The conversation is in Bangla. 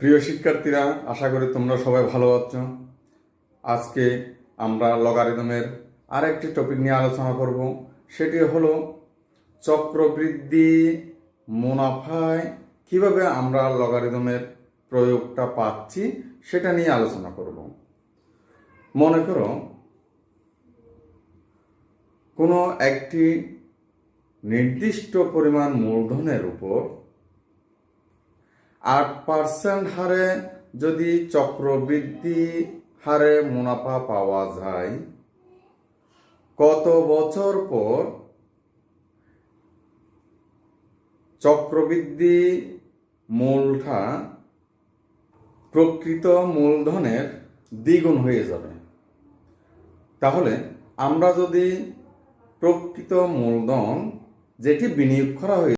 প্রিয় শিক্ষার্থীরা, আশা করি তোমরা সবাই ভালো আছো। আজকে আমরা লগারিদমের আরেকটি টপিক নিয়ে আলোচনা করব। সেটি হলো চক্রবৃদ্ধি মুনাফায় কিভাবে আমরা লগারিদমের প্রয়োগটা পাচ্ছি সেটা নিয়ে আলোচনা করব। মনে করো কোনো একটি নির্দিষ্ট পরিমাণ মূলধনের উপর 8% হারে যদি চক্রবৃদ্ধি হারে মুনাফা পাওয়া যায়, কত বছর পর চক্রবৃদ্ধি মূলটা প্রকৃত মূলধনের দ্বিগুণ হয়ে যাবে? তাহলে আমরা যদি প্রকৃত মূলধন যেটি বিনিয়োগ করা হয়েছে